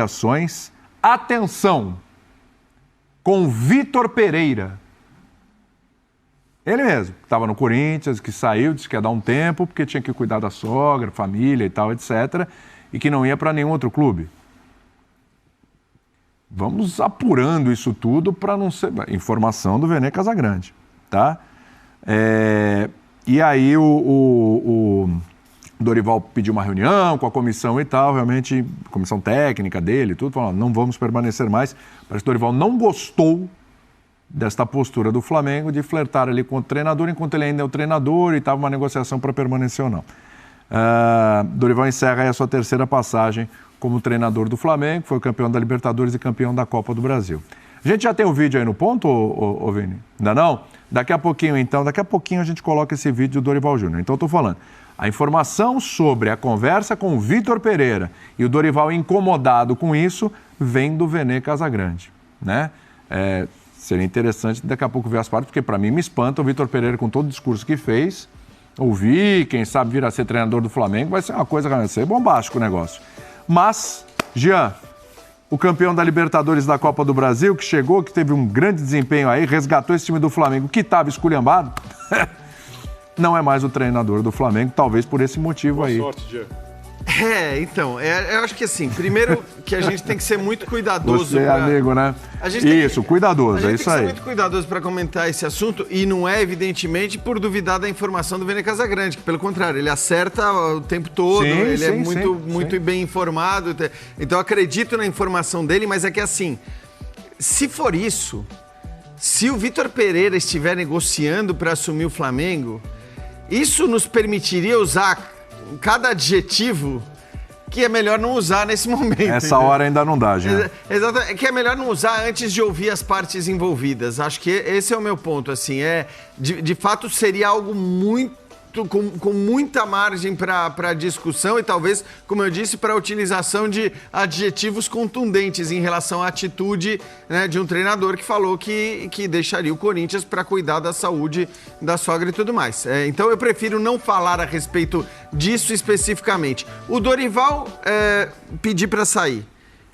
ações. Atenção, com Vitor Pereira. Ele mesmo, que estava no Corinthians, que saiu, disse que ia dar um tempo, porque tinha que cuidar da sogra, família e tal, etc. E que não ia para nenhum outro clube. Vamos apurando isso tudo para não ser... Informação do Vene Casagrande, tá? E aí o Dorival pediu uma reunião com a comissão e tal, realmente, comissão técnica dele e tudo, falando, não vamos permanecer mais. Parece que o Dorival não gostou desta postura do Flamengo de flertar ali com o treinador, enquanto ele ainda é o treinador e estava uma negociação para permanecer ou não. Dorival encerra aí a sua terceira passagem como treinador do Flamengo, foi campeão da Libertadores e campeão da Copa do Brasil. A gente já tem o vídeo aí no ponto, ô Vini? Ainda não? Daqui a pouquinho, então, a gente coloca esse vídeo do Dorival Júnior. Então, eu estou falando, a informação sobre a conversa com o Vitor Pereira e o Dorival incomodado com isso vem do Vene Casagrande, né? Seria interessante daqui a pouco ver as partes, porque para mim me espanta o Vitor Pereira com todo o discurso que fez, ouvir, quem sabe vir a ser treinador do Flamengo, vai ser uma coisa, vai ser bombástico o negócio. Mas, Jean, o campeão da Libertadores da Copa do Brasil, que chegou, que teve um grande desempenho aí, resgatou esse time do Flamengo, que estava esculhambado, não é mais o treinador do Flamengo, talvez por esse motivo aí. Boa sorte, Jean. Eu acho que assim, primeiro que a gente tem que ser muito cuidadoso. Você é amigo, né? Cuidadoso, é isso aí. A gente tem que ser muito cuidadoso para comentar esse assunto e não é, evidentemente, por duvidar da informação do Vene Casagrande, que pelo contrário, ele acerta o tempo todo, é muito bem informado. Então eu acredito na informação dele, mas é que assim, se for isso, se o Vitor Pereira estiver negociando para assumir o Flamengo, isso nos permitiria usar cada adjetivo que é melhor não usar nesse momento. Essa hora ainda não dá, gente. Exatamente, que é melhor não usar antes de ouvir as partes envolvidas. Acho que esse é o meu ponto, assim, de fato seria algo muito com muita margem para discussão e talvez, como eu disse, para a utilização de adjetivos contundentes em relação à atitude, né, de um treinador que falou que deixaria o Corinthians para cuidar da saúde da sogra e tudo mais. Então eu prefiro não falar a respeito disso especificamente. O Dorival pedir para sair.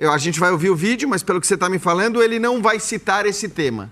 A gente vai ouvir o vídeo, mas pelo que você está me falando, ele não vai citar esse tema.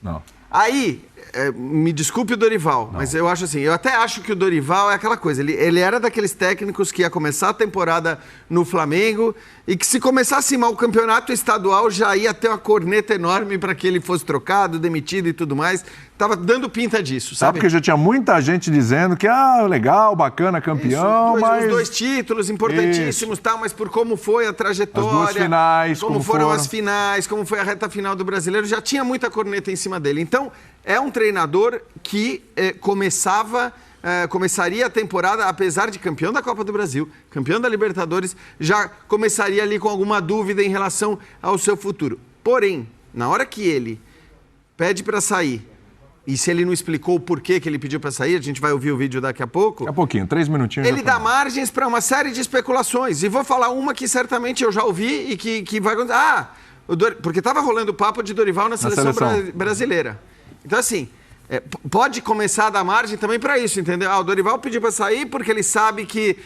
Não. Aí... me desculpe o Dorival, mas eu acho assim, eu até acho que o Dorival é aquela coisa, ele era daqueles técnicos que ia começar a temporada no Flamengo e que se começasse mal o campeonato estadual já ia ter uma corneta enorme para que ele fosse trocado, demitido e tudo mais. Tava dando pinta disso, sabe? Porque já tinha muita gente dizendo que, legal, bacana, campeão, mas... Os 2 títulos importantíssimos, tal, mas por como foi a trajetória... As 2 finais, como foram as finais, como foi a reta final do Brasileiro, já tinha muita corneta em cima dele. Então, é um treinador que começaria a temporada, apesar de campeão da Copa do Brasil, campeão da Libertadores, já começaria ali com alguma dúvida em relação ao seu futuro. Porém, na hora que ele pede para sair, e se ele não explicou o porquê que ele pediu para sair, a gente vai ouvir o vídeo daqui a pouco. Daqui a pouquinho, 3 minutinhos. Ele dá margens para uma série de especulações. E vou falar uma que certamente eu já ouvi e que vai acontecer. Porque estava rolando o papo de Dorival na seleção brasileira. Então, assim, pode começar a dar margem também para isso, entendeu? O Dorival pediu para sair porque ele sabe que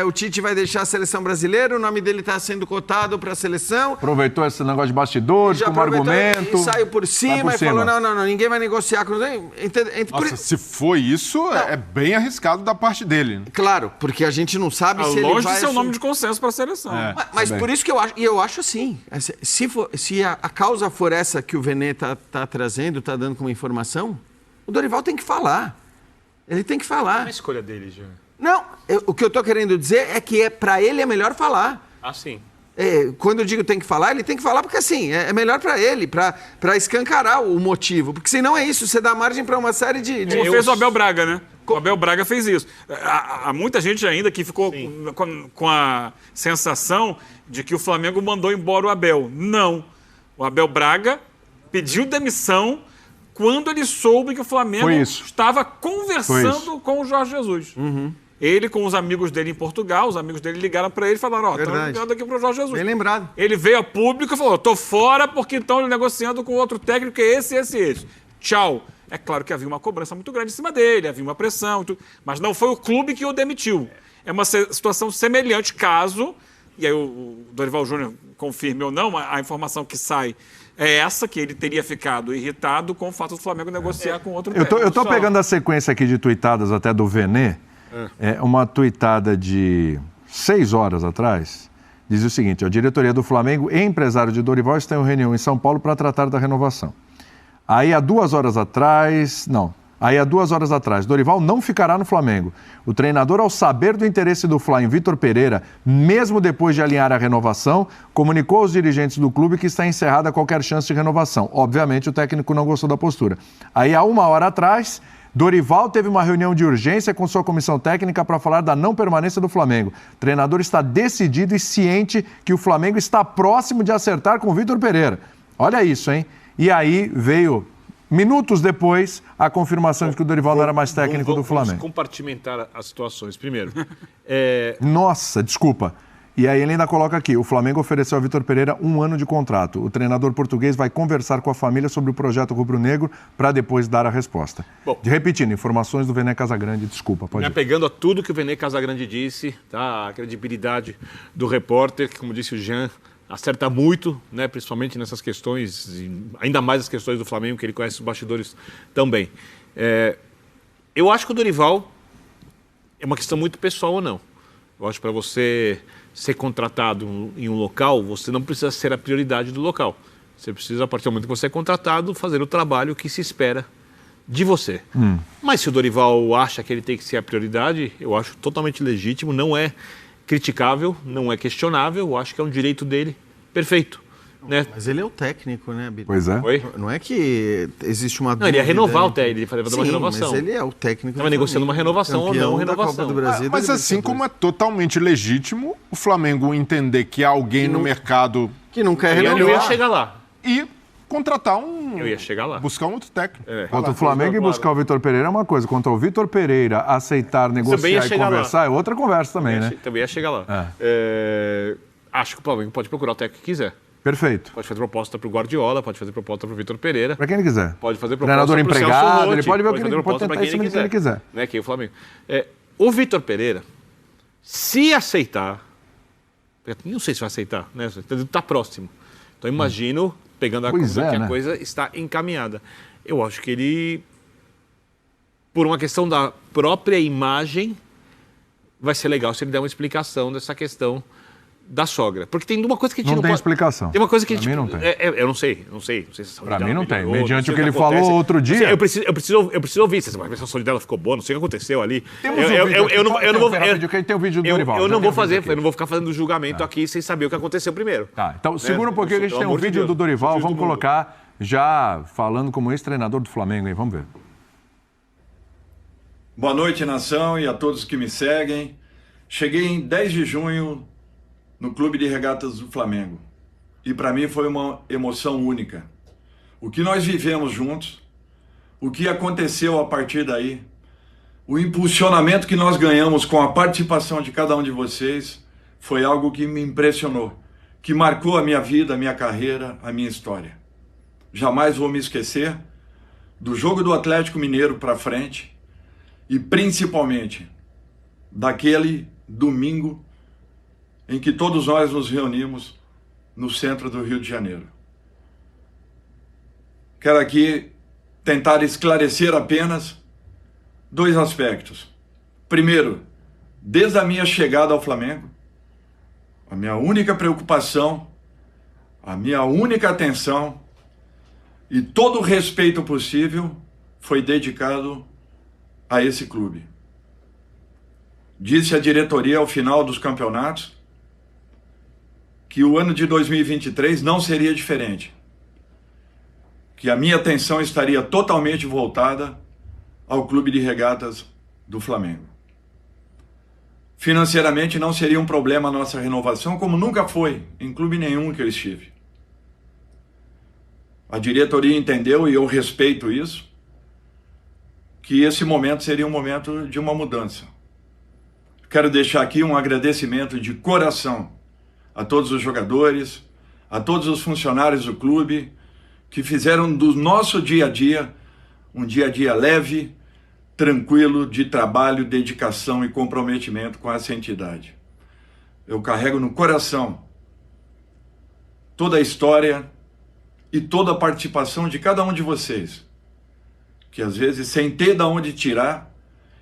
o Tite vai deixar a seleção brasileira, o nome dele está sendo cotado para a seleção. Aproveitou esse negócio de bastidores como argumento. E saiu por cima e falou, não, ninguém vai negociar com... Nossa, se foi isso, é bem arriscado da parte dele. Claro, porque a gente não sabe se ele vai... Longe de ser um nome de consenso para a seleção. Mas por isso que eu acho assim, se a causa for essa que o Vene tá trazendo, tá dando como informação, o Dorival tem que falar. Ele tem que falar. Não é a escolha dele, Jean. Não, o que eu tô querendo dizer é que para ele é melhor falar. Sim. Quando eu digo tem que falar, ele tem que falar porque assim, é melhor para ele, para escancarar o motivo. Porque senão é isso, você dá margem para uma série de... Como fez o Abel Braga, né? O Abel Braga fez isso. Há muita gente ainda que ficou com a sensação de que o Flamengo mandou embora o Abel. Não. O Abel Braga pediu demissão quando ele soube que o Flamengo estava conversando com o Jorge Jesus. Uhum. Ele com os amigos dele em Portugal, os amigos dele ligaram para ele e falaram, estão ligando aqui para o Jorge Jesus. Bem lembrado. Ele veio a público e falou, estou fora porque estão negociando com outro técnico que é esse. Tchau. É claro que havia uma cobrança muito grande em cima dele, havia uma pressão, mas não foi o clube que o demitiu. É uma situação semelhante caso e aí o Dorival Júnior confirme ou não, a informação que sai é essa, que ele teria ficado irritado com o fato do Flamengo negociar com outro técnico. Eu tô pegando a sequência aqui de tuitadas até do Venê, uma tuitada de 6 horas atrás, diz o seguinte: a diretoria do Flamengo e empresário de Dorival estão em reunião em São Paulo para tratar da renovação. Aí há 2 horas atrás, Dorival não ficará no Flamengo. O treinador, ao saber do interesse do Fla em Vitor Pereira, mesmo depois de alinhar a renovação, comunicou aos dirigentes do clube que está encerrada qualquer chance de renovação. Obviamente, o técnico não gostou da postura. Aí, há 1 hora atrás, Dorival teve uma reunião de urgência com sua comissão técnica para falar da não permanência do Flamengo. O treinador está decidido e ciente que o Flamengo está próximo de acertar com o Vitor Pereira. Olha isso, hein? E aí veio, minutos depois, a confirmação de que o Dorival não era mais técnico do Flamengo. Vamos compartimentar as situações. Primeiro, Nossa, desculpa. E aí ele ainda coloca aqui: o Flamengo ofereceu ao Vitor Pereira 1 ano de contrato. O treinador português vai conversar com a família sobre o projeto rubro-negro para depois dar a resposta. Bom, repetindo, informações do Vené Casagrande, desculpa, pode ir. Pegando a tudo que o Vené Casagrande disse, tá? A credibilidade do repórter, que, como disse o Jean, acerta muito, né? Principalmente nessas questões, ainda mais as questões do Flamengo, que ele conhece os bastidores também. Eu acho que o Dorival é uma questão muito pessoal ou não. Eu acho que para você ser contratado em um local, você não precisa ser a prioridade do local. Você precisa, a partir do momento que você é contratado, fazer o trabalho que se espera de você. Mas se o Dorival acha que ele tem que ser a prioridade, eu acho totalmente legítimo, não é criticável, não é questionável, eu acho que é um direito dele perfeito. Né? Mas ele é o técnico, né, Bito? Pois é. Oi? Não é que existe uma Não, ele ia renovar o técnico, ele ia fazer uma renovação. mas ele é o técnico. Estava negociando uma renovação ou não renovação. Da Copa do Brasil, Mas assim como é totalmente legítimo o Flamengo entender que há alguém no mercado que não quer Eu renovar. ia chegar lá. e contratar um... Eu ia chegar lá. Buscar um outro técnico. Quanto o Flamengo e buscar o Vitor Pereira é uma coisa. Quanto ao Vitor Pereira aceitar, negociar e conversar, é outra conversa também, né? Também ia chegar lá. Acho que o Flamengo pode procurar o técnico que quiser. Perfeito. Pode fazer proposta para o Guardiola, pode fazer proposta para o Vitor Pereira. Para quem ele quiser. Pode fazer proposta Treinador pro Celso empregado, Rotti, ele pode ver o que fazer ele pode proposta tentar pra em cima do que ele quiser. Né, que é o Flamengo. O Vitor Pereira, se aceitar, não sei se vai aceitar, né? Está próximo. Então imagino, pegando a Pois coisa, é, que né? a coisa está encaminhada. Eu acho que ele, por uma questão da própria imagem, vai ser legal se ele der uma explicação dessa questão da sogra. Porque tem uma coisa que a gente Não não tem pode... explicação. Tem uma coisa que a Pra gente... mim não tem. Eu não sei. Não sei se a saúde Pra dela mim não tem. melhorou, Mediante sei o que ele acontece. falou outro dia. Eu preciso ouvir. Você vai ver se a saúde dela ficou boa, não sei o que aconteceu ali. Temos um vídeo aqui. Eu não vou... Tem o vídeo do Dorival. Eu não Já vou tem o fazer, vídeo aqui. eu não vou ficar fazendo julgamento aqui sem saber o que aconteceu primeiro. Tá, então segura um pouquinho que a gente Pelo tem um amor de vídeo Deus. do Dorival. Juiz do Vamos mundo. colocar já falando como ex-treinador do Flamengo, hein? Vamos ver. Boa noite, nação, e a todos que me seguem. Cheguei em 10 de junho no Clube de Regatas do Flamengo. E para mim foi uma emoção única. O que nós vivemos juntos, o que aconteceu a partir daí, o impulsionamento que nós ganhamos com a participação de cada um de vocês, foi algo que me impressionou, que marcou a minha vida, a minha carreira, a minha história. Jamais vou me esquecer do jogo do Atlético Mineiro para frente, e principalmente daquele domingo em que todos nós nos reunimos no centro do Rio de Janeiro. Quero aqui tentar esclarecer apenas 2 aspectos. Primeiro, desde a minha chegada ao Flamengo, a minha única preocupação, a minha única atenção e todo o respeito possível foi dedicado a esse clube. Disse a diretoria ao final dos campeonatos que o ano de 2023 não seria diferente, que a minha atenção estaria totalmente voltada ao Clube de Regatas do Flamengo. Financeiramente não seria um problema a nossa renovação, como nunca foi em clube nenhum que eu estive. A diretoria entendeu, e eu respeito isso, que esse momento seria um momento de uma mudança. Quero deixar aqui um agradecimento de coração a todos os jogadores, a todos os funcionários do clube, que fizeram do nosso dia a dia um dia a dia leve, tranquilo, de trabalho, dedicação e comprometimento com essa entidade. eu carrego no coração toda a história e toda a participação de cada um de vocês, que às vezes, sem ter de onde tirar,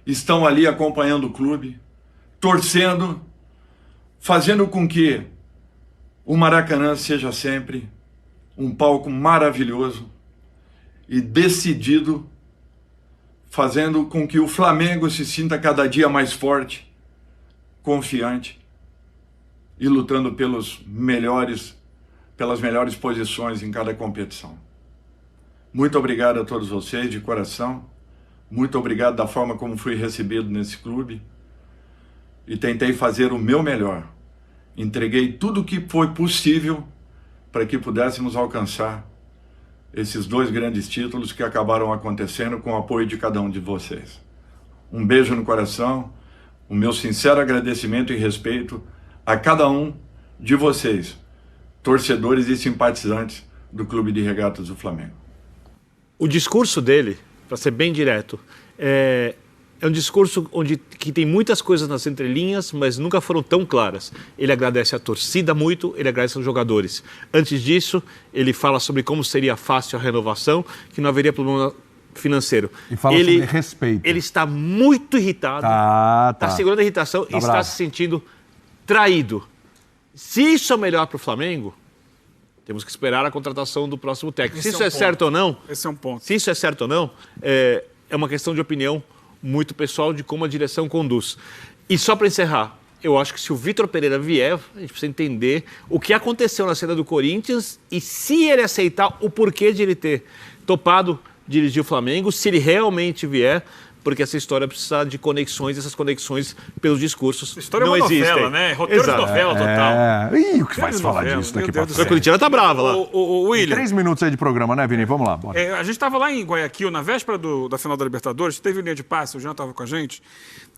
estão ali acompanhando o clube, torcendo, fazendo com que o Maracanã seja sempre um palco maravilhoso e decidido, fazendo com que o Flamengo se sinta cada dia mais forte, confiante e lutando pelas melhores posições em cada competição. Muito obrigado a todos vocês, de coração. Muito obrigado da forma como fui recebido nesse clube. E tentei fazer o meu melhor. Entreguei tudo o que foi possível para que pudéssemos alcançar esses 2 grandes títulos que acabaram acontecendo com o apoio de cada um de vocês. Um beijo no coração, o meu sincero agradecimento e respeito a cada um de vocês, torcedores e simpatizantes do Clube de Regatas do Flamengo. O discurso dele, para ser bem direto, é um discurso que tem muitas coisas nas entrelinhas, mas nunca foram tão claras. Ele agradece a torcida muito, ele agradece aos jogadores. Antes disso, ele fala sobre como seria fácil a renovação, que não haveria problema financeiro. E fala sobre respeito. Ele está muito irritado, está segurando a irritação e está se sentindo traído. Se isso é melhor para o Flamengo, temos que esperar a contratação do próximo técnico. Se isso é certo ou não... Esse é um ponto. Se isso é certo ou não, é uma questão de opinião muito pessoal de como a direção conduz. E só para encerrar, eu acho que se o Vitor Pereira vier, a gente precisa entender o que aconteceu na saída do Corinthians e se ele aceitar o porquê de ele ter topado dirigir o Flamengo, se ele realmente vier, porque essa história precisa de conexões, essas conexões pelos discursos Essa história não é uma existem. novela, né? Roteiro de novela total. Ih, o que vai se falar novela, disso daqui meu pra Deus do A frente? corintiana tá brava lá. O William, 3 minutos aí de programa, né, Vini? Vamos lá, bora. a gente estava lá em Guayaquil, na véspera da final da Libertadores, teve linha de passe, o Jean estava com a gente,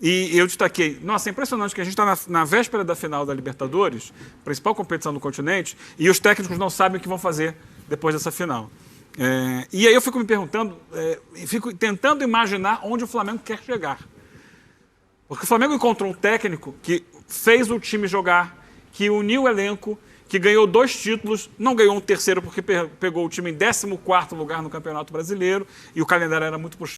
e eu destaquei, nossa, é impressionante que a gente está na véspera da final da Libertadores, principal competição do continente, e os técnicos não sabem o que vão fazer depois dessa final. E aí eu fico me perguntando, fico tentando imaginar onde o Flamengo quer chegar. Porque o Flamengo encontrou um técnico que fez o time jogar, que uniu o elenco, que ganhou 2 títulos, não ganhou um terceiro porque pegou o time em 14º lugar no Campeonato Brasileiro e o calendário era muito puxado.